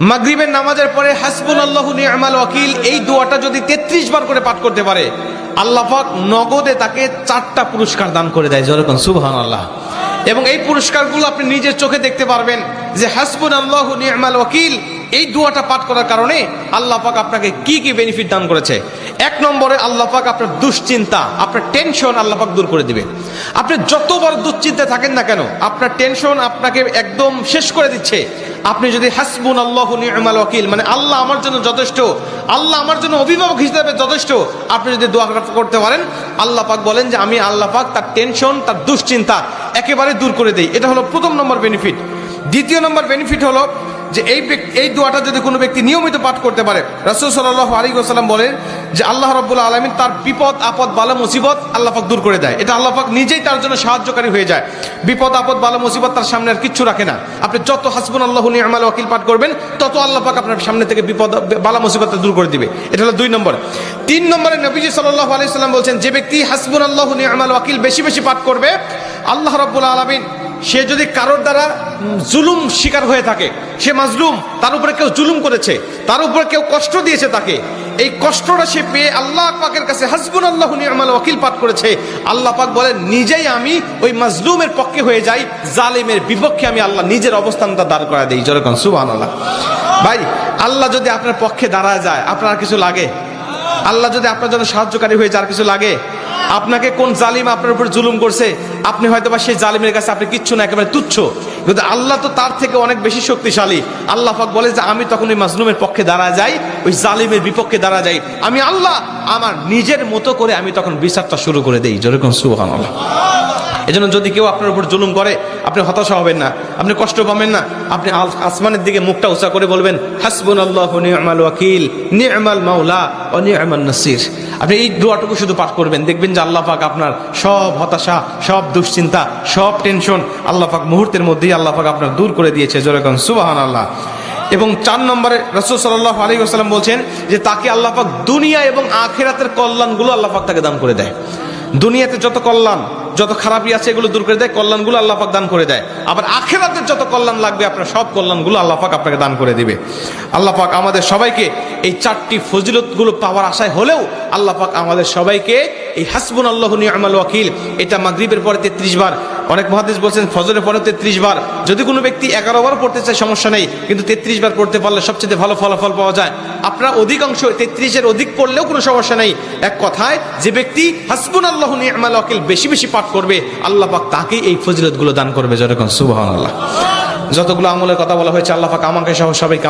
মাগরিবের নামাজের পরে হাসবুনাল্লাহু নি'মাল ওয়াকিল এই দোয়াটা যদি 33 বার করে পাঠ করতে পারে, আল্লাহ পাক নগদে তাকে 4টা পুরস্কার দান করে দেয়। যেরকম সুবহানাল্লাহ। এবং এই পুরস্কারগুলো আপনি নিজের চোখে দেখতে পারবেন যে হাসবুনাল্লাহু নি'মাল ওয়াকিল এই দোয়াটা পাঠ করার কারণে আল্লাহ পাক আপনাকে কি কি বেনিফিট দান করেছে। 1 নম্বরে আল্লাহ পাক আপনার দুশ্চিন্তা, আপনার টেনশন আল্লাহ পাক দূর করে দিবে। আপনি যত বড় দুশ্চিন্তায় থাকেন না কেন, আপনার টেনশন আপনাকে একদম শেষ করে দিচ্ছে। আপনি যদি হাসবুনাল্লাহু নি'মাল ওয়াকিল মানে আল্লাহ আমার জন্য যথেষ্ট, আল্লাহ আমার জন্য অভিভাবক হিসেবে যথেষ্ট, আপনি যদি দোয়া করতে পারেন, আল্লাহ পাক বলেন যে আমি আল্লাহ পাক তার টেনশন, তার দুশ্চিন্তা একেবারে দূর করে দেই। এটা হলো প্রথম নম্বর বেনিফিট। দ্বিতীয় নম্বর বেনিফিট হলো যে এই দোয়াটা যদি কোনো ব্যক্তি নিয়মিত পাঠ করতে পারে, রাসূল সাল্লাল্লাহু আলাইহি ওয়াসাল্লাম বলেন যে আল্লাহ রাব্বুল আলামিন তার বিপদ আপদ বালা মুসিবত আল্লাহ পাক দূর করে দেয়। এটা আল্লাহ পাক নিজেই তার জন্য সাহায্যকারী হয়ে যায়। বিপদ আপদ বালা মুসিবত তার সামনে আর কিচ্ছু রাখে না। আপনি যত হাসবুনাল্লাহু নি'মাল ওয়াকিল পাঠ করবেন, তত আল্লাহ পাক আপনার সামনে থেকে বিপদ বালা মুসিবত দূর করে দিবে। এটা হলো 2 নম্বর। 3 নম্বরে নবীজি সাল্লাল্লাহু আলাইহি ওয়াসাল্লাম বলছেন যে ব্যক্তি হাসবুনাল্লাহু নি'মাল ওয়াকিল বেশি বেশি পাঠ করবে, আল্লাহ রাব্বুল আলামিন সে যদি কারোর দ্বারা জুলুম শিকার হয়ে থাকে, সে মাজলুম, তার উপরে কেউ জুলুম করেছে, তার উপরে কেউ কষ্ট দিয়েছে, তাকে এই কষ্টটা সে পেয়ে আল্লাহ পাকের কাছে হাসবুনাল্লাহু নি'মাল ওয়াকিল পাঠ করেছে, আল্লাহ পাক বলেন নিজেই আমি ওই মাজলুমের পক্ষে হয়ে যাই, জালিমের বিপক্ষে আমি আল্লাহ নিজের অবস্থানটা দাঁড় করা দেই। যেরকম সুবহানাল্লাহ। ভাই, আল্লাহ যদি আপনার পক্ষে দাঁড়ায় যায়, আপনার কিছু লাগে? আল্লাহ যদি আপনার জন্য সাহায্যকারী হয়ে যায়, আর কিছু লাগে? আপনাকে কোন জালিম আপনার উপর জুলুম করছে, আপনি হয়তো বা সেই জালিমের কাছে আপনি কিচ্ছু না, একেবারে তুচ্ছ, কিন্তু আল্লাহ তো তার থেকে অনেক বেশি শক্তিশালী। আল্লাহ পাক বলে যে আমি তখন ওই মাজলুমের পক্ষে দাঁড়া যাই, ওই জালিমের বিপক্ষে দাঁড়া যাই, আমি আল্লাহ আমার নিজের মতো করে আমি তখন বিচারটা শুরু করে দেই। যেরকম সুবহানাল্লাহ। এজন্য যদি কেউ আপনার উপর জুলুম করে, আপনি হতাশা হবেন না, আপনি কষ্ট পাবেন না, আপনি আসমানের দিকে মুখটা উঁচা করে বলবেন হাসবুনাল্লাহু নি'মাল ওয়াকিল নি'মাল মাওলা ওয়া নি'মান নাসির। আপনি এই দোয়াটুকু শুধু পাঠ করবেন, দেখবেন যে আল্লাহ পাক আপনার সব হতাশা, সব দুশ্চিন্তা, সব টেনশন আল্লাহ পাক মুহূর্তের মধ্যেই আল্লাহ পাক আপনার দূর করে দিয়েছে। যেরকম সুবহানাল্লাহ। এবং 4 নম্বরে রাসূল সাল্লাল্লাহু আলাইহি ওয়াসাল্লাম বলছেন যে তাকে আল্লাহ পাক দুনিয়া এবং আখিরাতের কল্যাণগুলো আল্লাহ পাক তাকে দান করে দেয়। দুনিয়াতে যত কল্যাণ, যত খারাপই আছে এগুলো দূর করে দেয়, কল্যাণগুলো আল্লাহ পাক দান করে দেয়। আবার আখিরাতের যত কল্যাণ লাগবে আপনার সব কল্যাণগুলো আল্লাহ পাক আপনাকে দান করে দিবে। আল্লাহ পাক আমাদের সবাইকে এই 4টি ফজিলতগুলো পাওয়ার আশায় হলেও আল্লাহ পাক আমাদের সবাইকে এই হাসবুনাল্লাহু নি'মাল ওয়াকিল এটা মাগরিবের পরে 33 বার, অনেক মুহাদ্দিস বলছেন ফজরের পরে 33 বার, যদি কোনো ব্যক্তি 11 বার পড়তে চায় সমস্যা নেই, কিন্তু 33 বার পড়তে পারলে সবচেয়ে ভালো ফলাফল পাওয়া যায়। আপনারা অধিকাংশ 33-এর অধিক পড়লেও কোনো সমস্যা নেই। এক কথায় যে ব্যক্তি হাসবুনাল্লাহু নি'মাল ওয়াকিল বেশি বেশি পাঠ করবে, আল্লাহ পাক তাকেই এই ফজিলতগুলো দান করবে। যেরকম সুবহানাল্লাহ। যতগুলো আমলের কথা বলা হয়েছে আল্লাহ পাক আমাকে সহ সবাইকে